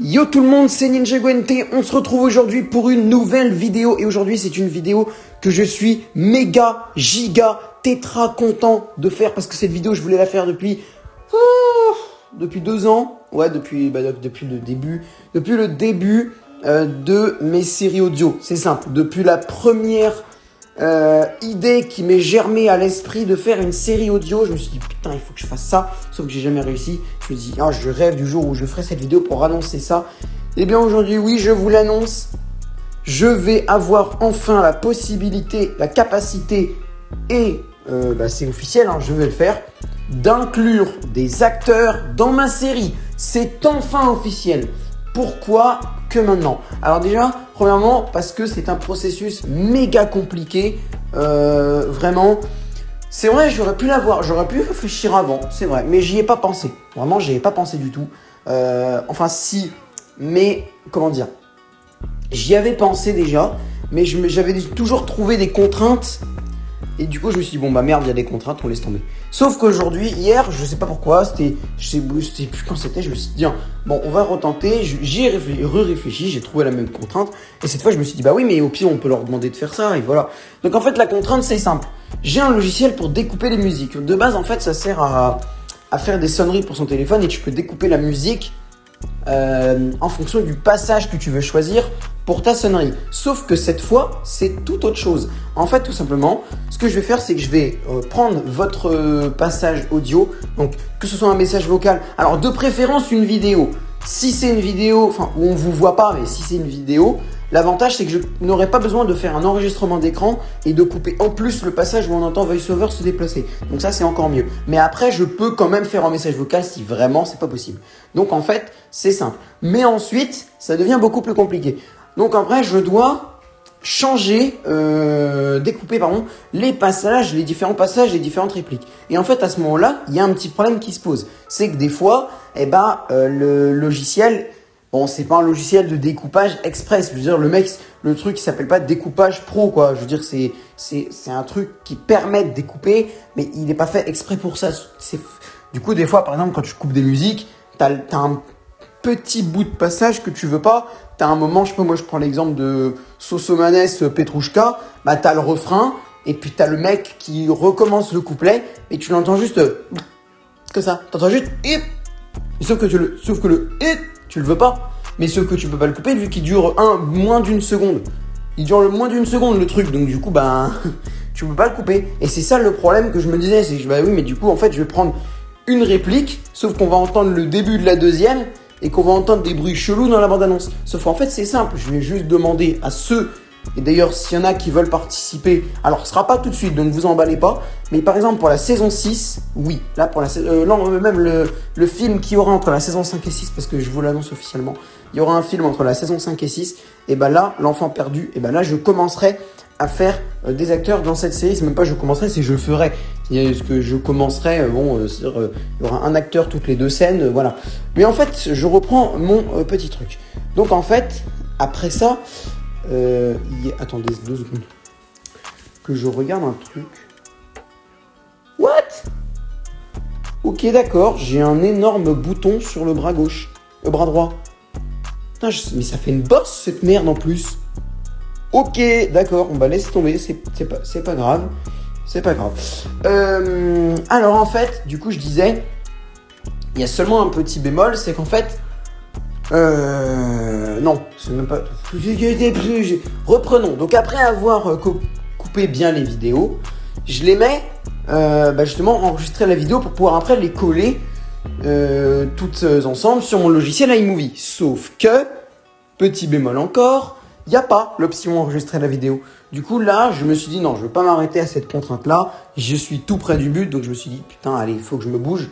Yo tout le monde, c'est Ninja Gwent, on se retrouve aujourd'hui pour une nouvelle vidéo et aujourd'hui c'est une vidéo que je suis méga, giga, tétra content de faire parce que cette vidéo je voulais la faire depuis 2 ans, ouais depuis le début de mes séries audio, c'est simple, depuis la première idée qui m'est germée à l'esprit de faire une série audio, je me suis dit putain il faut que je fasse ça, sauf que j'ai jamais réussi. Je me dis je rêve du jour où je ferai cette vidéo pour annoncer ça. Et bien aujourd'hui oui, je vous l'annonce, je vais avoir enfin la possibilité, la capacité et c'est officiel, je vais le faire, d'inclure des acteurs dans ma série. C'est enfin officiel. Pourquoi que maintenant? Alors déjà, premièrement, parce que c'est un processus méga compliqué. Vraiment, c'est vrai, j'aurais pu l'avoir, j'aurais pu réfléchir avant, c'est vrai, mais j'y ai pas pensé. Vraiment, j'y ai pas pensé du tout. Enfin, si, mais comment dire? J'y avais pensé déjà, mais j'avais toujours trouvé des contraintes. Et du coup, je me suis dit, bon, bah merde, il y a des contraintes, on laisse tomber. Sauf qu'aujourd'hui, hier, je sais pas pourquoi, je sais plus quand c'était, je me suis dit, bon, on va retenter, j'y ai réfléchi, j'ai trouvé la même contrainte. Et cette fois, je me suis dit, bah oui, mais au pire, on peut leur demander de faire ça, et voilà. Donc en fait, la contrainte, c'est simple. J'ai un logiciel pour découper les musiques. De base, en fait, ça sert à faire des sonneries pour son téléphone et tu peux découper la musique en fonction du passage que tu veux choisir pour ta sonnerie. Sauf que cette fois, c'est tout autre chose. En fait, tout simplement, ce que je vais faire, c'est que je vais prendre votre passage audio, donc que ce soit un message vocal, alors de préférence une vidéo. Si c'est une vidéo, où on vous voit pas, mais si c'est une vidéo, l'avantage c'est que je n'aurai pas besoin de faire un enregistrement d'écran et de couper en plus le passage où on entend VoiceOver se déplacer. Donc ça c'est encore mieux. Mais après je peux quand même faire un message vocal si vraiment c'est pas possible. Donc en fait c'est simple. Mais ensuite ça devient beaucoup plus compliqué. Donc après je dois changer, découper les passages, les différents passages, les différentes répliques. Et en fait à ce moment-là, il y a un petit problème qui se pose. C'est que des fois, le logiciel, bon, c'est pas un logiciel de découpage express. Je veux dire, le truc, il s'appelle pas découpage pro, quoi. Je veux dire, c'est un truc qui permet de découper, mais il n'est pas fait exprès pour ça. Du coup, des fois, par exemple, quand tu coupes des musiques, t'as un petit bout de passage que tu veux pas. T'as un moment, je sais pas, moi, je prends l'exemple de Sosomanes Petrouchka. Bah, t'as le refrain, et puis t'as le mec qui recommence le couplet, et tu l'entends juste, que ça. T'entends juste, sauf que tu le veux pas, mais sauf que tu peux pas le couper vu qu'il dure moins d'une seconde. Il dure le moins d'une seconde le truc, donc du coup tu peux pas le couper. Et c'est ça le problème que je me disais, c'est que oui mais du coup en fait je vais prendre une réplique, sauf qu'on va entendre le début de la deuxième et qu'on va entendre des bruits chelous dans la bande-annonce. Sauf qu'en fait c'est simple, je vais juste demander à ceux, et d'ailleurs s'il y en a qui veulent participer, alors ce sera pas tout de suite donc vous emballez pas, mais par exemple pour la saison 6, oui, là pour la même le film qu'il y aura entre la saison 5 et 6, parce que je vous l'annonce officiellement, il y aura un film entre la saison 5 et 6, et là l'enfant perdu, et là je commencerai à faire des acteurs dans cette série. C'est même pas je commencerai, c'est je ferai. Ce que je commencerai, il y aura un acteur toutes les 2 scènes, voilà. Mais en fait je reprends mon petit truc. Donc en fait après ça, attendez 2 secondes que je regarde un truc. What? Ok d'accord, j'ai un énorme bouton sur le bras gauche, le bras droit. Putain, mais ça fait une bosse cette merde en plus. Ok d'accord, on va laisser tomber, c'est pas grave. C'est pas grave. Alors en fait, du coup je disais, il y a seulement un petit bémol, c'est qu'en fait non, c'est même pas. Reprenons. Donc après avoir coupé bien les vidéos, je les mets justement enregistrer la vidéo pour pouvoir après les coller toutes ensemble sur mon logiciel iMovie. Sauf que, petit bémol encore, il n'y a pas l'option enregistrer la vidéo. Du coup là, je me suis dit non, je ne veux pas m'arrêter à cette contrainte-là. Je suis tout près du but, donc je me suis dit putain, allez, il faut que je me bouge.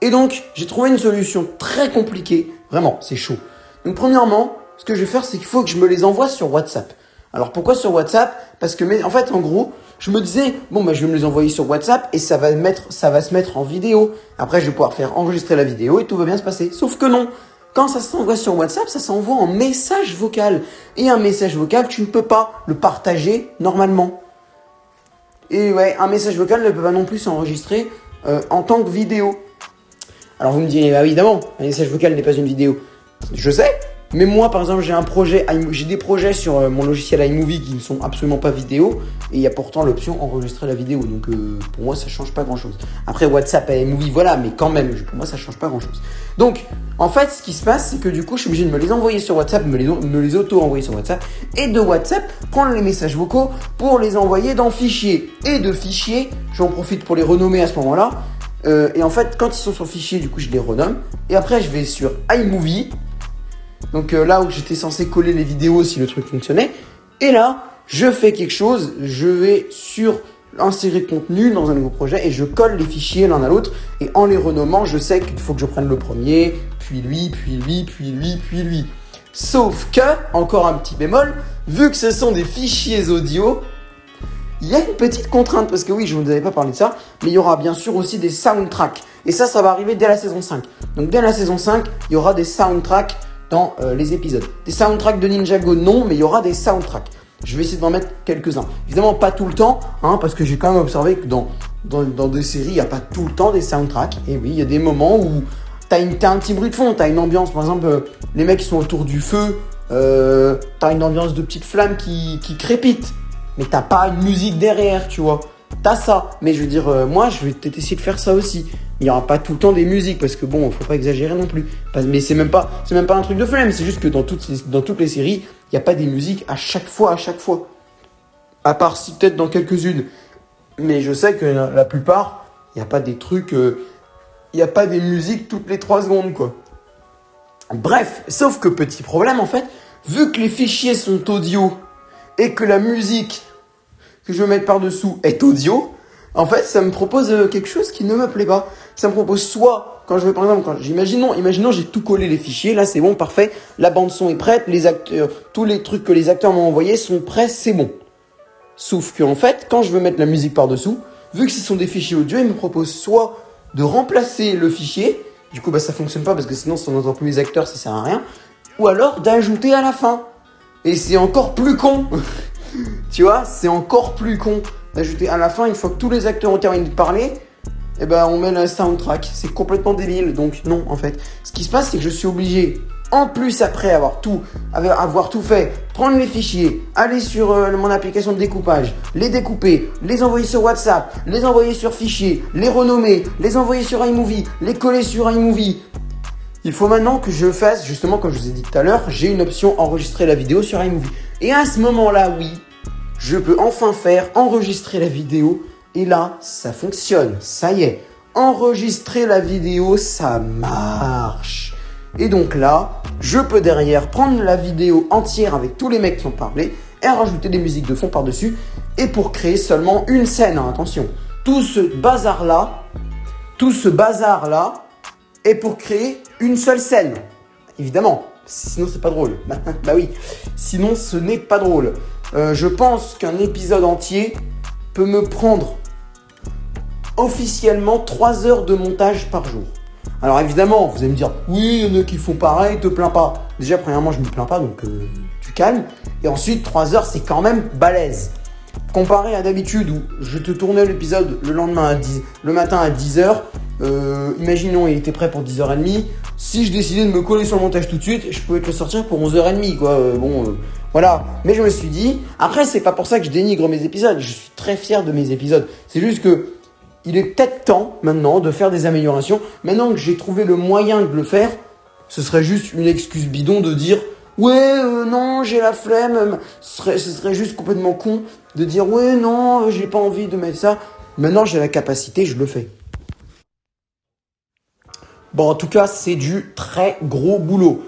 Et donc, j'ai trouvé une solution très compliquée. Vraiment, c'est chaud. Donc, premièrement, ce que je vais faire, c'est qu'il faut que je me les envoie sur WhatsApp. Alors, pourquoi sur WhatsApp? Parce que, en fait, en gros, je me disais, je vais me les envoyer sur WhatsApp et ça va se mettre en vidéo. Après, je vais pouvoir faire enregistrer la vidéo et tout va bien se passer. Sauf que non. Quand ça s'envoie sur WhatsApp, ça s'envoie en message vocal. Et un message vocal, tu ne peux pas le partager normalement. Et ouais, un message vocal ne peut pas non plus s'enregistrer en tant que vidéo. Alors vous me direz, évidemment, un message vocal n'est pas une vidéo. Je sais. Mais moi, par exemple, j'ai des projets sur mon logiciel iMovie qui ne sont absolument pas vidéo. Et il y a pourtant l'option enregistrer la vidéo. Donc, pour moi, ça change pas grand-chose. Après, WhatsApp et iMovie, voilà. Mais quand même, pour moi, ça change pas grand-chose. Donc, en fait, ce qui se passe, c'est que du coup, je suis obligé de me les envoyer sur WhatsApp, me les auto-envoyer sur WhatsApp. Et de WhatsApp, prendre les messages vocaux pour les envoyer dans fichier. Et de fichier, j'en profite pour les renommer à ce moment-là. Et en fait, quand ils sont sur fichier, du coup, je les renomme. Et après, je vais sur iMovie. Donc là où j'étais censé coller les vidéos si le truc fonctionnait. Et là, je fais quelque chose. Je vais sur insérer contenu dans un nouveau projet et je colle les fichiers l'un à l'autre. Et en les renommant, je sais qu'il faut que je prenne le premier, puis lui, puis lui, puis lui, puis lui. Sauf que, encore un petit bémol, vu que ce sont des fichiers audio, il y a une petite contrainte, parce que oui, je ne vous avais pas parlé de ça, mais il y aura bien sûr aussi des soundtracks. Et ça va arriver dès la saison 5. Donc dès la saison 5, il y aura des soundtracks dans les épisodes. Des soundtracks de Ninjago, non, mais il y aura des soundtracks. Je vais essayer d'en mettre quelques-uns. Évidemment, pas tout le temps, parce que j'ai quand même observé que dans des séries, il n'y a pas tout le temps des soundtracks. Et oui, il y a des moments où t'as un petit bruit de fond, t'as une ambiance. Par exemple, les mecs qui sont autour du feu, t'as une ambiance de petites flammes qui crépitent. Mais t'as pas une musique derrière, tu vois. T'as ça. Mais je veux dire, moi, je vais peut-être essayer de faire ça aussi. Il n'y aura pas tout le temps des musiques parce que bon, faut pas exagérer non plus. Mais c'est même pas un truc de flemme. C'est juste que dans toutes les séries, il n'y a pas des musiques à chaque fois. À part si peut-être dans quelques-unes. Mais je sais que la plupart, il n'y a pas des trucs, il n'y a pas des musiques toutes les 3 secondes, quoi. Bref, sauf que petit problème en fait, vu que les fichiers sont audio et que la musique que je vais mettre par-dessous est audio, en fait, ça me propose quelque chose qui ne me plaît pas. Ça me propose soit, quand je vais par exemple, imaginons j'ai tout collé les fichiers, là c'est bon, parfait, la bande son est prête, les acteurs, tous les trucs que les acteurs m'ont envoyés sont prêts, c'est bon. Sauf que en fait, quand je veux mettre la musique par-dessous, vu que ce sont des fichiers audio, il me propose soit de remplacer le fichier, du coup ça fonctionne pas parce que sinon si on n'entend plus les acteurs, ça sert à rien, ou alors d'ajouter à la fin. Et c'est encore plus con. Tu vois, c'est encore plus con d'ajouter à la fin, une fois que tous les acteurs ont terminé de parler, on met le soundtrack. C'est complètement débile, donc non, en fait. Ce qui se passe, c'est que je suis obligé, en plus après avoir tout fait, prendre les fichiers, aller sur mon application de découpage, les découper, les envoyer sur WhatsApp, les envoyer sur fichier, les renommer, les envoyer sur iMovie, les coller sur iMovie. Il faut maintenant que je fasse, justement, comme je vous ai dit tout à l'heure, j'ai une option enregistrer la vidéo sur iMovie. Et à ce moment-là, oui, je peux enfin faire enregistrer la vidéo. Et là, ça fonctionne. Ça y est. Enregistrer la vidéo, ça marche. Et donc là, je peux derrière prendre la vidéo entière avec tous les mecs qui ont parlé et rajouter des musiques de fond par-dessus. Et pour créer seulement une scène, hein, attention. Tout ce bazar-là est pour créer une seule scène. Évidemment. Sinon, c'est pas drôle. Bah oui. Sinon, ce n'est pas drôle. Je pense qu'un épisode entier peut me prendre officiellement 3 heures de montage par jour. Alors évidemment, vous allez me dire, oui, il y en a qui font pareil, te plains pas. Déjà, premièrement, je me plains pas, donc tu calmes. Et ensuite, 3 heures, c'est quand même balèze. Comparé à d'habitude où je te tournais l'épisode le matin à 10h, imaginons il était prêt pour 10h30. Si je décidais de me coller sur le montage tout de suite, je pouvais te le sortir pour 11h30, quoi. Voilà. Mais je me suis dit, après, c'est pas pour ça que je dénigre mes épisodes. Je suis très fier de mes épisodes. C'est juste que il est peut-être temps maintenant de faire des améliorations. Maintenant que j'ai trouvé le moyen de le faire, ce serait juste une excuse bidon de dire ouais, non, j'ai la flemme. Ce serait juste complètement con de dire ouais, non, j'ai pas envie de mettre ça. Maintenant, j'ai la capacité, je le fais. Bon, en tout cas, c'est du très gros boulot.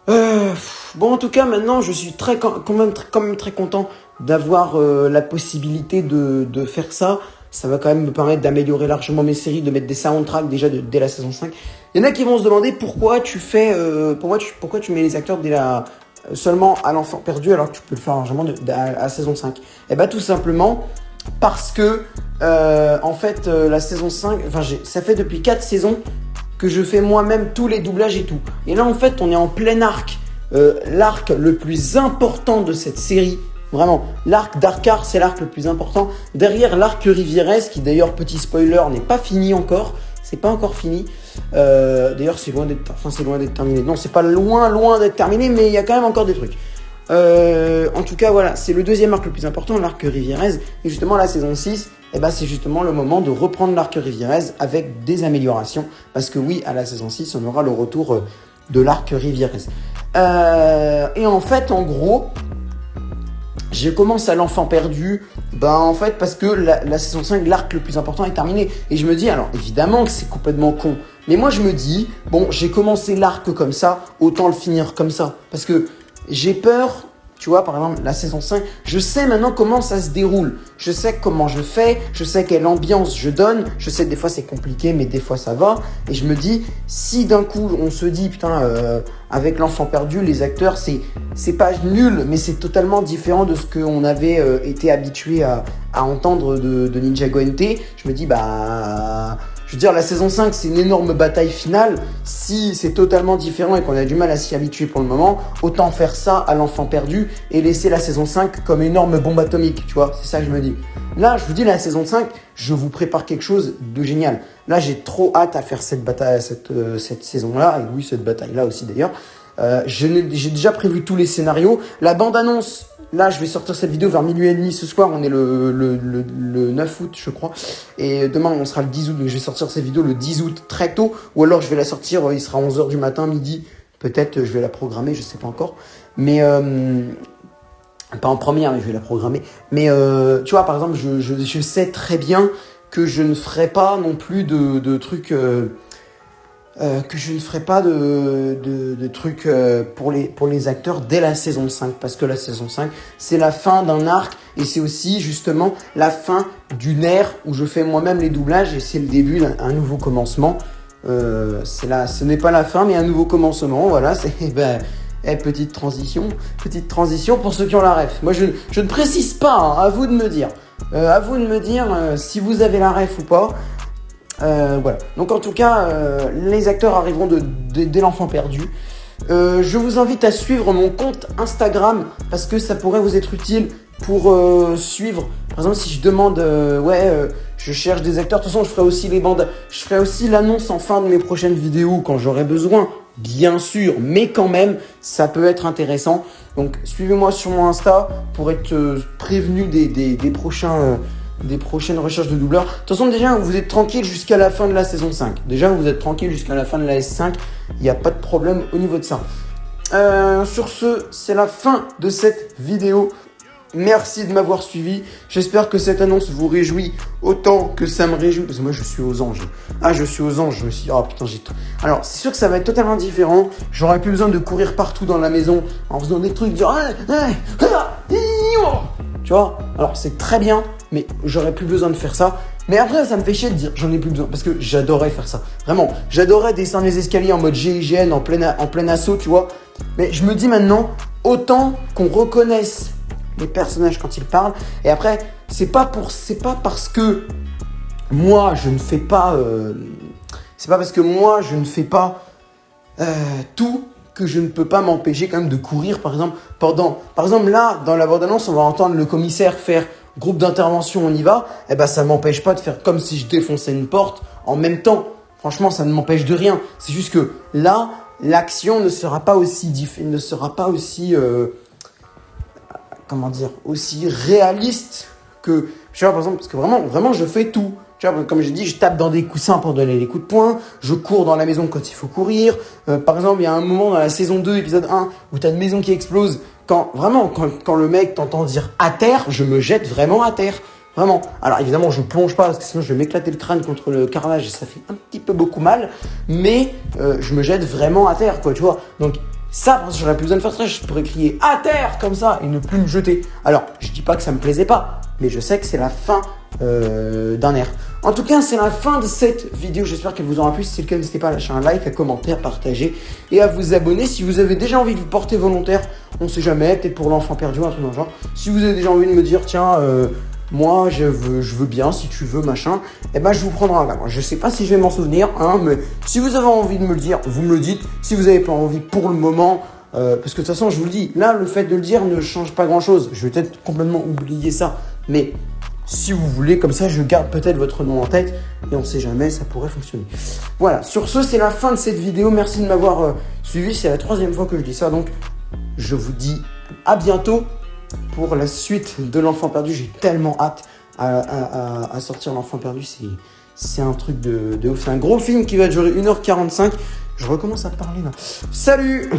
En tout cas, maintenant, je suis quand même très content d'avoir la possibilité de faire ça. Ça va quand même me permettre d'améliorer largement mes séries, de mettre des soundtracks déjà dès la saison 5. Il y en a qui vont se demander pourquoi tu mets les acteurs seulement à l'enfant perdu alors que tu peux le faire largement à saison 5. Tout simplement parce que la saison 5, ça fait depuis 4 saisons que je fais moi-même tous les doublages et tout. Et là, en fait, on est en plein arc. L'arc le plus important de cette série. Vraiment, l'arc d'Arcar, c'est l'arc le plus important. Derrière l'arc Rivieres, qui d'ailleurs, petit spoiler, n'est pas fini encore. C'est pas encore fini. D'ailleurs, c'est loin d'être terminé. Non, c'est pas loin d'être terminé, mais il y a quand même encore des trucs. En tout cas, voilà, c'est le deuxième arc le plus important, l'arc Rivierez. Et justement, la saison 6, c'est justement le moment de reprendre l'arc Rivierez avec des améliorations. Parce que oui, à la saison 6, on aura le retour de l'arc Rivierez. Et en fait, en gros, je commence à l'enfant perdu, en fait, parce que la saison 5, l'arc le plus important est terminé. Et je me dis, alors évidemment que c'est complètement con, mais moi je me dis, bon, j'ai commencé l'arc comme ça, autant le finir comme ça. Parce que j'ai peur, tu vois, par exemple, la saison 5, je sais maintenant comment ça se déroule. Je sais comment je fais, je sais quelle ambiance je donne. Je sais que des fois c'est compliqué, mais des fois ça va. Et je me dis, si d'un coup on se dit, putain, avec l'enfant perdu, les acteurs, c'est pas nul, mais c'est totalement différent de ce qu'on avait été habitué à entendre de Ninjago NT. Je me dis, je veux dire, la saison 5, c'est une énorme bataille finale. Si c'est totalement différent et qu'on a du mal à s'y habituer pour le moment, autant faire ça à l'enfant perdu et laisser la saison 5 comme énorme bombe atomique, tu vois. C'est ça que je me dis. Là, je vous dis, la saison 5, je vous prépare quelque chose de génial. Là, j'ai trop hâte à faire cette bataille, cette saison-là. Et oui, cette bataille-là aussi d'ailleurs. J'ai déjà prévu tous les scénarios. La bande-annonce, là, je vais sortir cette vidéo vers minuit et demi ce soir. On est le 9 août, je crois. Et demain, on sera le 10 août. Donc, je vais sortir cette vidéo le 10 août très tôt. Ou alors, je vais la sortir, il sera 11h du matin, midi. Peut-être, je vais la programmer, je sais pas encore. Mais, pas en première, mais je vais la programmer. Mais, tu vois, par exemple, je sais très bien que je ne ferai pas non plus de trucs... que je ne ferai pas de trucs pour les acteurs dès la saison 5. Parce que la saison 5, c'est la fin d'un arc. Et c'est aussi justement la fin d'une ère où je fais moi-même les doublages. Et c'est le début d'un nouveau commencement. Ce n'est pas la fin, mais un nouveau commencement. Voilà, c'est... petite transition pour ceux qui ont la ref. Moi, je ne précise pas, hein, à vous de me dire. À vous de me dire si vous avez la ref ou pas. Voilà. Donc en tout cas, les acteurs arriveront dès l'enfant perdu. Je vous invite à suivre mon compte Instagram parce que ça pourrait vous être utile pour suivre. Par exemple, si je demande, je cherche des acteurs. De toute façon, je ferai aussi les bandes. Je ferai aussi l'annonce en fin de mes prochaines vidéos quand j'aurai besoin. Bien sûr, mais quand même, ça peut être intéressant. Donc, suivez-moi sur mon Insta pour être prévenu des prochaines recherches de doubleurs. De toute façon, déjà, vous êtes tranquille jusqu'à la fin de la saison 5. Déjà, vous êtes tranquille jusqu'à la fin de la S5. Il n'y a pas de problème au niveau de ça. Sur ce, c'est la fin de cette vidéo. Merci de m'avoir suivi. J'espère que cette annonce vous réjouit autant que ça me réjouit. Parce que moi, je suis aux anges. Je suis aux anges. Je me suis dit, oh putain, j'ai tout. Alors, c'est sûr que ça va être totalement différent. J'aurais plus besoin de courir partout dans la maison en faisant des trucs, dire, tu vois. Alors, c'est très bien, mais j'aurais plus besoin de faire ça. Mais après, ça me fait chier de dire, j'en ai plus besoin. Parce que j'adorais faire ça. Vraiment, j'adorais descendre les escaliers en mode GIGN, en plein assaut, tu vois. Mais je me dis maintenant, autant qu'on reconnaisse les personnages quand ils parlent. Et après, c'est pas parce que moi je ne fais pas tout que je ne peux pas m'empêcher quand même de courir. Par exemple là dans la bande-annonce, on va entendre le commissaire faire groupe d'intervention, on y va. Ça m'empêche pas de faire comme si je défonçais une porte en même temps. Franchement, ça ne m'empêche de rien. C'est juste que là, l'action ne sera pas aussi aussi réaliste que, tu vois, par exemple, parce que vraiment, je fais tout. Tu vois, comme je dis, je tape dans des coussins pour donner les coups de poing, je cours dans la maison quand il faut courir. Par exemple, il y a un moment dans la saison 2, épisode 1, où tu as une maison qui explose. Quand le mec t'entend dire à terre, je me jette vraiment à terre. Vraiment. Alors évidemment, je plonge pas parce que sinon je vais m'éclater le crâne contre le carrelage et ça fait un petit peu beaucoup mal. Mais je me jette vraiment à terre, quoi, tu vois. Donc ça, parce que j'aurais plus besoin de faire ça, je pourrais crier à terre comme ça et ne plus me jeter. Alors, je dis pas que ça me plaisait pas, mais je sais que c'est la fin d'un air. En tout cas, c'est la fin de cette vidéo. J'espère qu'elle vous aura plu. Si c'est le cas, n'hésitez pas à lâcher un like, à commenter, à partager et à vous abonner. Si vous avez déjà envie de vous porter volontaire, on sait jamais, peut-être pour l'enfant perdu ou un truc dans le genre. Si vous avez déjà envie de me dire, tiens, moi, je veux bien, si tu veux, machin, je vous prendrai un gamin. Je sais pas si je vais m'en souvenir, hein, mais si vous avez envie de me le dire, vous me le dites. Si vous avez pas envie pour le moment, parce que de toute façon, je vous le dis, là, le fait de le dire ne change pas grand-chose. Je vais peut-être complètement oublier ça, mais si vous voulez, comme ça je garde peut-être votre nom en tête et on sait jamais, ça pourrait fonctionner. Voilà, sur ce, c'est la fin de cette vidéo. Merci de m'avoir suivi, c'est la 3e fois que je dis ça, donc je vous dis à bientôt pour la suite de l'Enfant perdu. J'ai tellement hâte à sortir l'Enfant perdu, c'est un truc de ouf. C'est un gros film qui va durer 1h45. Je recommence à parler là. Salut!